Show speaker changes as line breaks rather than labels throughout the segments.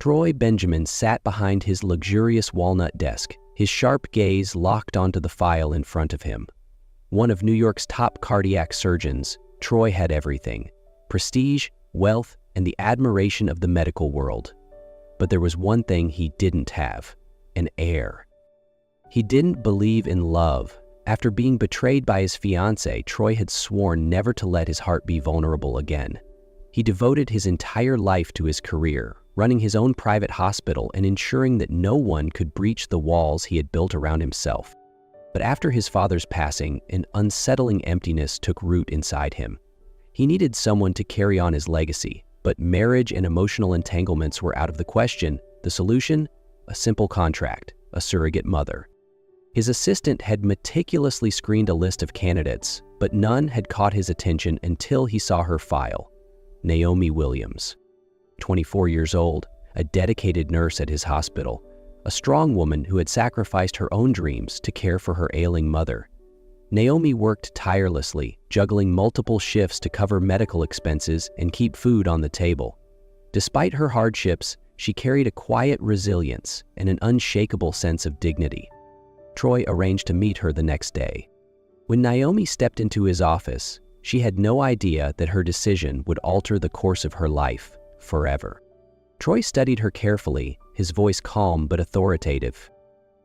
Troy Benjamin sat behind his luxurious walnut desk, his sharp gaze locked onto the file in front of him. One of New York's top cardiac surgeons, Troy had everything: prestige, wealth, and the admiration of the medical world. But there was one thing he didn't have: an heir. He didn't believe in love. After being betrayed by his fiancée, Troy had sworn never to let his heart be vulnerable again. He devoted his entire life to his career, running his own private hospital and ensuring that no one could breach the walls he had built around himself. But after his father's passing, an unsettling emptiness took root inside him. He needed someone to carry on his legacy, but marriage and emotional entanglements were out of the question. The solution? A simple contract, a surrogate mother. His assistant had meticulously screened a list of candidates, but none had caught his attention until he saw her file. Naomi Williams, 24 years old, a dedicated nurse at his hospital, a strong woman who had sacrificed her own dreams to care for her ailing mother. Naomi worked tirelessly, juggling multiple shifts to cover medical expenses and keep food on the table. Despite her hardships, she carried a quiet resilience and an unshakable sense of dignity. Troy arranged to meet her the next day. When Naomi stepped into his office, she had no idea that her decision would alter the course of her life forever. Troy studied her carefully, his voice calm but authoritative.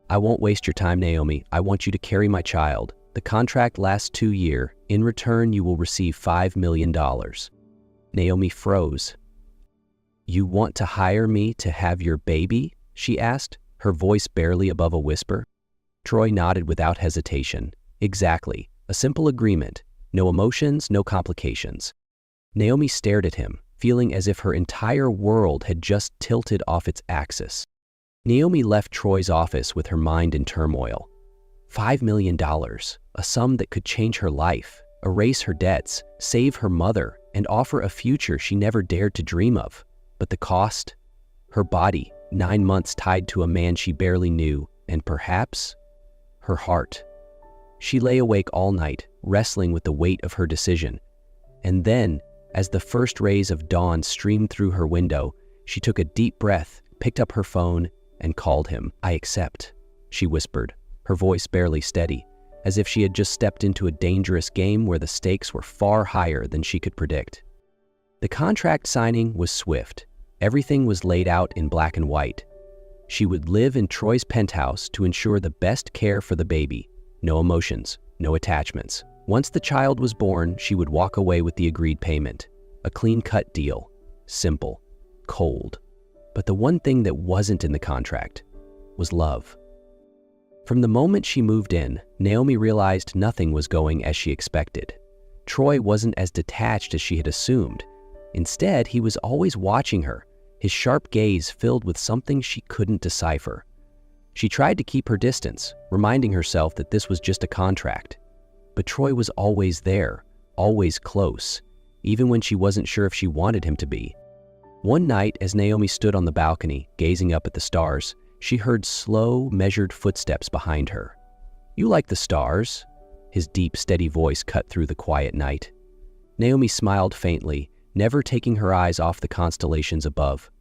"I won't waste your time, Naomi. I want you to carry my child. The contract lasts 2 years. In return, you will receive $5 million. Naomi froze. "You want to hire me to have your baby?" she asked, her voice barely above a whisper. Troy nodded without hesitation. "Exactly. A simple agreement. No emotions, no complications." Naomi stared at him, feeling as if her entire world had just tilted off its axis. Naomi left Troy's office with her mind in turmoil. $5 million, a sum that could change her life, erase her debts, save her mother, and offer a future she never dared to dream of. But the cost? Her body, 9 months tied to a man she barely knew, and perhaps her heart. She lay awake all night, wrestling with the weight of her decision. And then, as the first rays of dawn streamed through her window, she took a deep breath, picked up her phone, and called him. "I accept," she whispered, her voice barely steady, as if she had just stepped into a dangerous game where the stakes were far higher than she could predict. The contract signing was swift. Everything was laid out in black and white. She would live in Troy's penthouse to ensure the best care for the baby. No emotions, no attachments. Once the child was born, she would walk away with the agreed payment. A clean-cut deal. Simple. Cold. But the one thing that wasn't in the contract was love. From the moment she moved in, Naomi realized nothing was going as she expected. Troy wasn't as detached as she had assumed. Instead, he was always watching her, his sharp gaze filled with something she couldn't decipher. She tried to keep her distance, reminding herself that this was just a contract. But Troy was always there, always close, even when she wasn't sure if she wanted him to be. One night, as Naomi stood on the balcony, gazing up at the stars, she heard slow, measured footsteps behind her. "You like the stars?" His deep, steady voice cut through the quiet night. Naomi smiled faintly, never taking her eyes off the constellations above.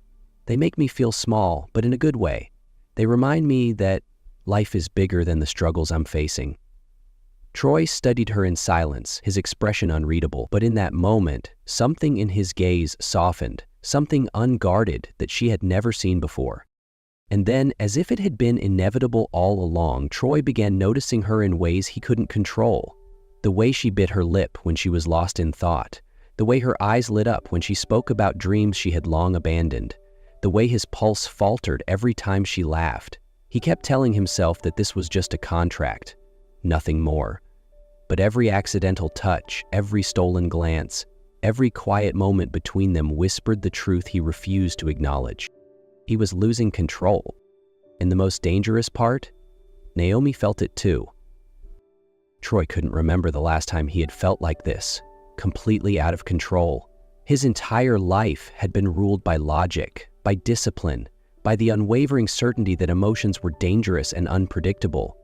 "They make me feel small, but in a good way. They remind me that life is bigger than the struggles I'm facing." Troy studied her in silence, his expression unreadable, but in that moment, something in his gaze softened, something unguarded that she had never seen before. And then, as if it had been inevitable all along, Troy began noticing her in ways he couldn't control. The way she bit her lip when she was lost in thought, the way her eyes lit up when she spoke about dreams she had long abandoned, the way his pulse faltered every time she laughed. He kept telling himself that this was just a contract, nothing more. But every accidental touch, every stolen glance, every quiet moment between them whispered the truth he refused to acknowledge. He was losing control. And the most dangerous part? Naomi felt it too. Troy couldn't remember the last time he had felt like this, completely out of control. His entire life had been ruled by logic, by discipline, by the unwavering certainty that emotions were dangerous and unpredictable.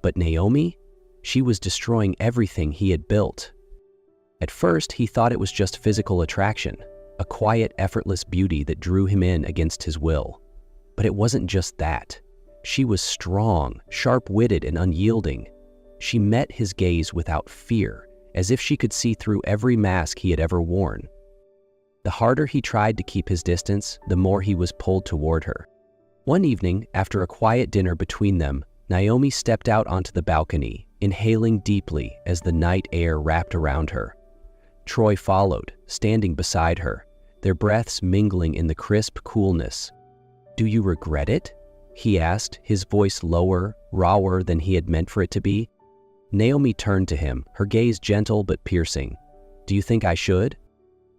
But Naomi? She was destroying everything he had built. At first, he thought it was just physical attraction. a quiet, effortless beauty that drew him in against his will. But it wasn't just that. She was strong, sharp-witted, and unyielding. She met his gaze without fear, as if she could see through every mask he had ever worn. The harder he tried to keep his distance, the more he was pulled toward her. One evening, after a quiet dinner between them, Naomi stepped out onto the balcony, inhaling deeply as the night air wrapped around her. Troy followed, standing beside her, their breaths mingling in the crisp coolness. "Do you regret it?" he asked, his voice lower, rawer than he had meant for it to be. Naomi turned to him, her gaze gentle but piercing. "Do you think I should?"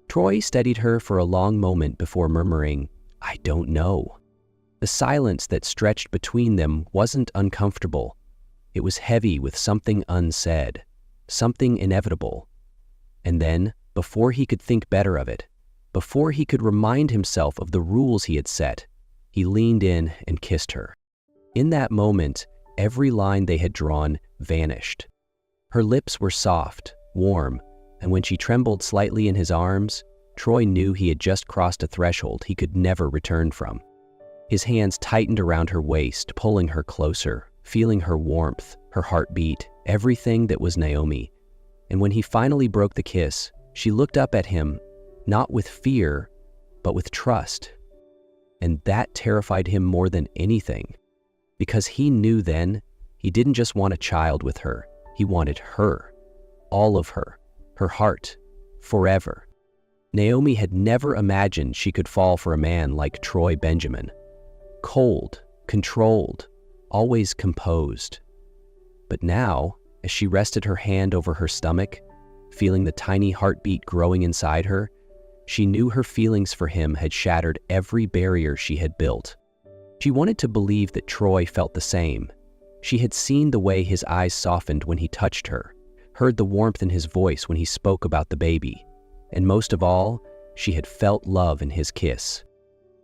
Troy steadied her for a long moment before murmuring, "I don't know." The silence that stretched between them wasn't uncomfortable. It was heavy with something unsaid, something inevitable. And then, before he could think better of it, before he could remind himself of the rules he had set, he leaned in and kissed her. In that moment, every line they had drawn vanished. Her lips were soft, warm, and when she trembled slightly in his arms, Troy knew he had just crossed a threshold he could never return from. His hands tightened around her waist, pulling her closer, feeling her warmth, her heartbeat, everything that was Naomi. And when he finally broke the kiss, she looked up at him, not with fear, but with trust. And that terrified him more than anything, because he knew then he didn't just want a child with her, he wanted her, all of her heart, forever. Naomi had never imagined she could fall for a man like Troy Benjamin. Cold, controlled, always composed. But now, as she rested her hand over her stomach, feeling the tiny heartbeat growing inside her, she knew her feelings for him had shattered every barrier she had built. She wanted to believe that Troy felt the same. She had seen the way his eyes softened when he touched her, heard the warmth in his voice when he spoke about the baby, and most of all, she had felt love in his kiss.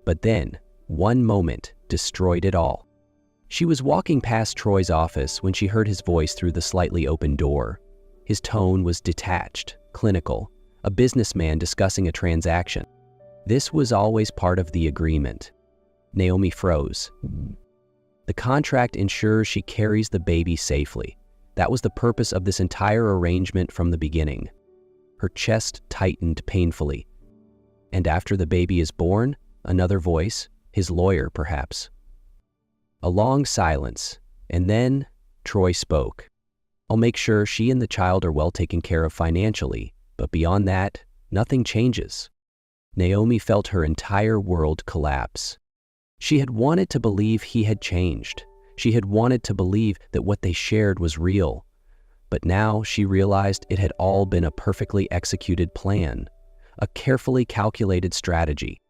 But then, one moment destroyed it all. She was walking past Troy's office when she heard his voice through the slightly open door. His tone was detached, clinical, a businessman discussing a transaction. This was always part of the agreement. Naomi froze. The contract ensures she carries the baby safely. That was the purpose of this entire arrangement from the beginning. Her chest tightened painfully. And after the baby is born, another voice, his lawyer perhaps. A long silence, and then Troy spoke. "I'll make sure she and the child are well taken care of financially, but beyond that, nothing changes." Naomi felt her entire world collapse. She had wanted to believe he had changed. She had wanted to believe that what they shared was real. But now she realized it had all been a perfectly executed plan, a carefully calculated strategy.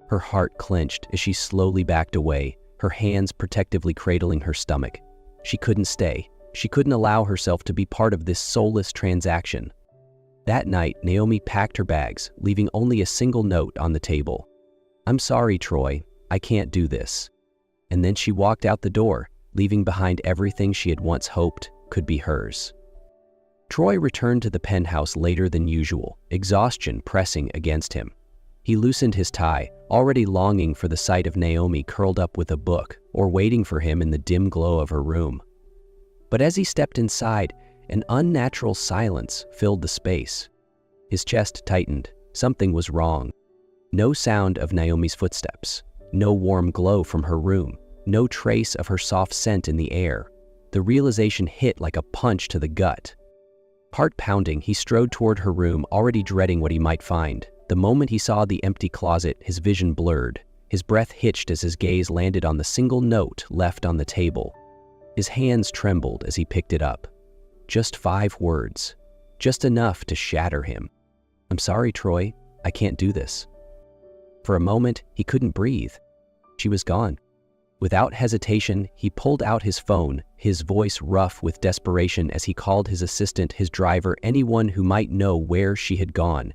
Her heart clenched as she slowly backed away, her hands protectively cradling her stomach. She couldn't stay. She couldn't allow herself to be part of this soulless transaction. That night, Naomi packed her bags, leaving only a single note on the table. "I'm sorry, Troy. I can't do this." And then she walked out the door, leaving behind everything she had once hoped could be hers. Troy returned to the penthouse later than usual, exhaustion pressing against him. He loosened his tie, already longing for the sight of Naomi curled up with a book or waiting for him in the dim glow of her room. But as he stepped inside, an unnatural silence filled the space. His chest tightened. Something was wrong. No sound of Naomi's footsteps, no warm glow from her room, no trace of her soft scent in the air. The realization hit like a punch to the gut. Heart pounding, he strode toward her room, already dreading what he might find. The moment he saw the empty closet, his vision blurred. His breath hitched as his gaze landed on the single note left on the table. His hands trembled as he picked it up. Just 5 words. Just enough to shatter him. "I'm sorry, Troy. I can't do this." For a moment, he couldn't breathe. She was gone. Without hesitation, he pulled out his phone, his voice rough with desperation as he called his assistant, his driver, anyone who might know where she had gone.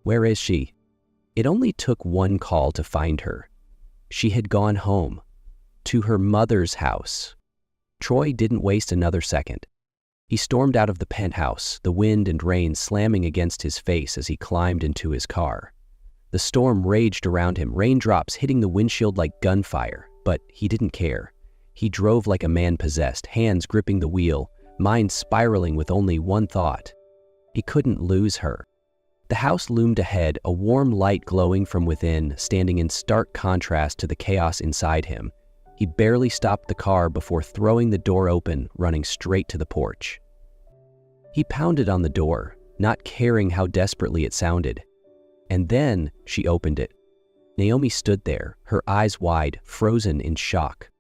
"Where is she?" It only took one call to find her. She had gone home. To her mother's house. Troy didn't waste another second. He stormed out of the penthouse, the wind and rain slamming against his face as he climbed into his car. The storm raged around him, raindrops hitting the windshield like gunfire, but he didn't care. He drove like a man possessed, hands gripping the wheel, mind spiraling with only one thought. He couldn't lose her. The house loomed ahead, a warm light glowing from within, standing in stark contrast to the chaos inside him. He barely stopped the car before throwing the door open, running straight to the porch. He pounded on the door, not caring how desperately it sounded. And then she opened it. Naomi stood there, her eyes wide, frozen in shock.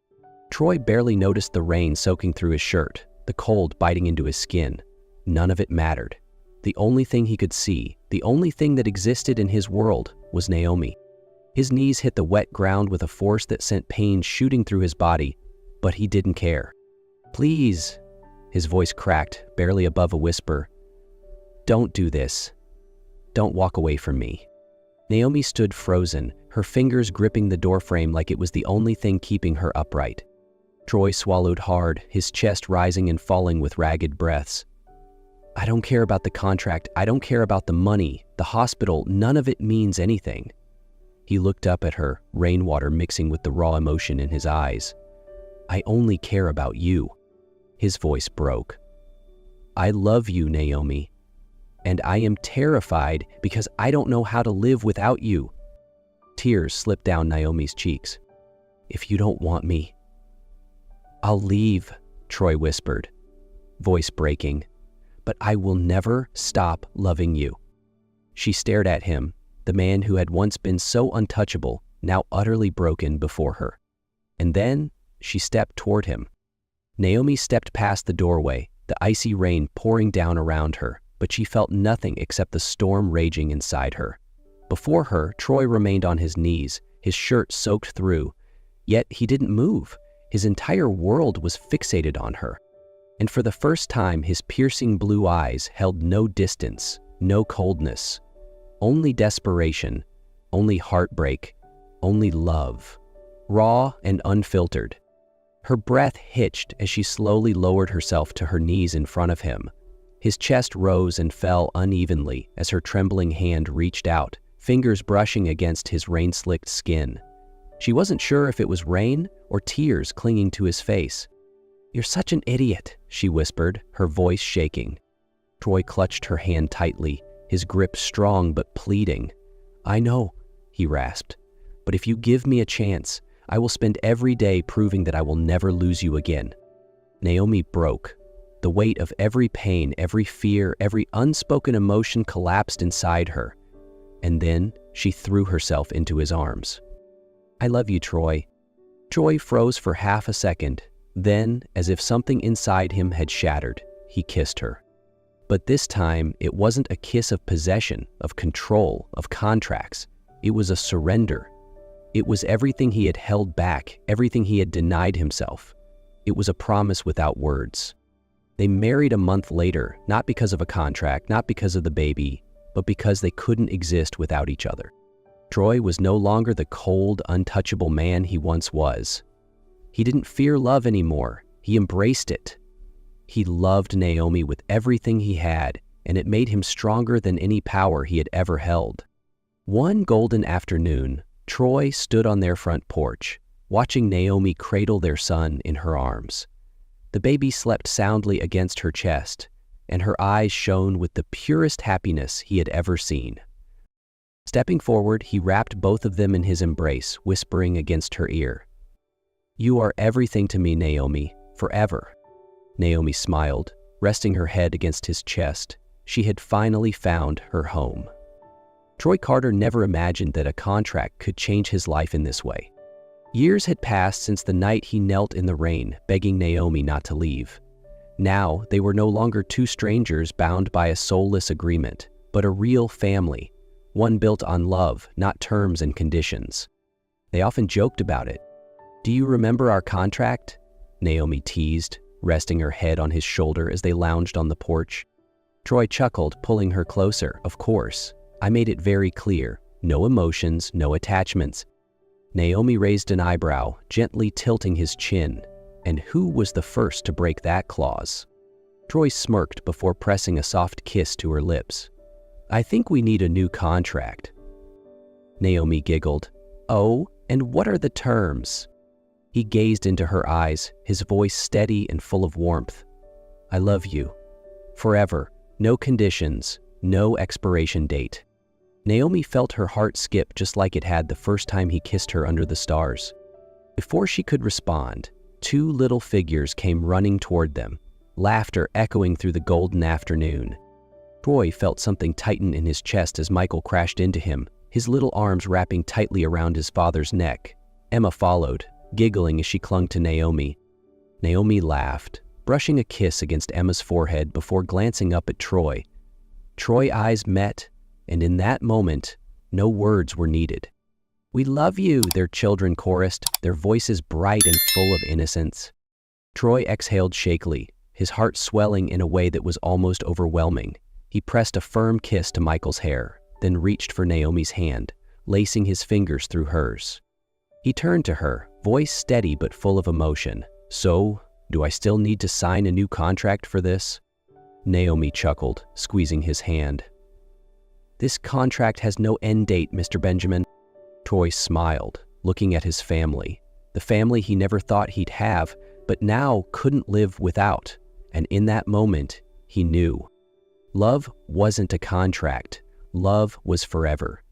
Troy barely noticed the rain soaking through his shirt, the cold biting into his skin. None of it mattered. The only thing he could see, the only thing that existed in his world, was Naomi. His knees hit the wet ground with a force that sent pain shooting through his body, but he didn't care. "Please," his voice cracked, barely above a whisper. "Don't do this. Don't walk away from me." Naomi stood frozen, her fingers gripping the doorframe like it was the only thing keeping her upright. Troy swallowed hard, his chest rising and falling with ragged breaths. "I don't care about the contract. I don't care about the money, the hospital. None of it means anything." He looked up at her, rainwater mixing with the raw emotion in his eyes. "I only care about you." His voice broke. "I love you, Naomi. And I am terrified because I don't know how to live without you." Tears slipped down Naomi's cheeks. "If you don't want me, I'll leave," Troy whispered, voice breaking. "But I will never stop loving you." She stared at him, the man who had once been so untouchable, now utterly broken before her. And then she stepped toward him. Naomi stepped past the doorway, the icy rain pouring down around her, but she felt nothing except the storm raging inside her. Before her, Troy remained on his knees, his shirt soaked through. Yet he didn't move. His entire world was fixated on her. And for the first time, his piercing blue eyes held no distance, no coldness. Only desperation, only heartbreak, only love. Raw and unfiltered. Her breath hitched as she slowly lowered herself to her knees in front of him. His chest rose and fell unevenly as her trembling hand reached out, fingers brushing against his rain-slicked skin. She wasn't sure if it was rain or tears clinging to his face. "You're such an idiot," she whispered, her voice shaking. Troy clutched her hand tightly, his grip strong but pleading. "I know," he rasped, "but if you give me a chance, I will spend every day proving that I will never lose you again." Naomi broke. The weight of every pain, every fear, every unspoken emotion collapsed inside her. And then she threw herself into his arms. "I love you, Troy." Troy froze for half a second. Then, as if something inside him had shattered, he kissed her. But this time, it wasn't a kiss of possession, of control, of contracts. It was a surrender. It was everything he had held back, everything he had denied himself. It was a promise without words. They married a month later, not because of a contract, not because of the baby, but because they couldn't exist without each other. Troy was no longer the cold, untouchable man he once was. He didn't fear love anymore. He embraced it. He loved Naomi with everything he had, and it made him stronger than any power he had ever held. One golden afternoon, Troy stood on their front porch, watching Naomi cradle their son in her arms. The baby slept soundly against her chest, and her eyes shone with the purest happiness he had ever seen. Stepping forward, he wrapped both of them in his embrace, whispering against her ear, "You are everything to me, Naomi, forever." Naomi smiled, resting her head against his chest. She had finally found her home. Troy Carter never imagined that a contract could change his life in this way. Years had passed since the night he knelt in the rain, begging Naomi not to leave. Now, they were no longer two strangers bound by a soulless agreement, but a real family, one built on love, not terms and conditions. They often joked about it. "Do you remember our contract?" Naomi teased, resting her head on his shoulder as they lounged on the porch. Troy chuckled, pulling her closer. "Of course. I made it very clear. No emotions, no attachments." Naomi raised an eyebrow, gently tilting his chin. And who was the first to break that clause? Troy smirked before pressing a soft kiss to her lips. "I think we need a new contract." Naomi giggled. "Oh, and what are the terms?" He gazed into her eyes, his voice steady and full of warmth. "I love you. Forever. No conditions. No expiration date." Naomi felt her heart skip just like it had the first time he kissed her under the stars. Before she could respond, two little figures came running toward them, laughter echoing through the golden afternoon. Troy felt something tighten in his chest as Michael crashed into him, his little arms wrapping tightly around his father's neck. Emma followed, giggling as she clung to Naomi. Naomi laughed, brushing a kiss against Emma's forehead before glancing up at Troy. Troy's eyes met, and in that moment, no words were needed. "We love you," their children chorused, their voices bright and full of innocence. Troy exhaled shakily, his heart swelling in a way that was almost overwhelming. He pressed a firm kiss to Michael's hair, then reached for Naomi's hand, lacing his fingers through hers. He turned to her, voice steady but full of emotion. "So, do I still need to sign a new contract for this?" Naomi chuckled, squeezing his hand. "This contract has no end date, Mr. Benjamin." Troy smiled, looking at his family, the family he never thought he'd have, but now couldn't live without. And in that moment, he knew. Love wasn't a contract. Love was forever.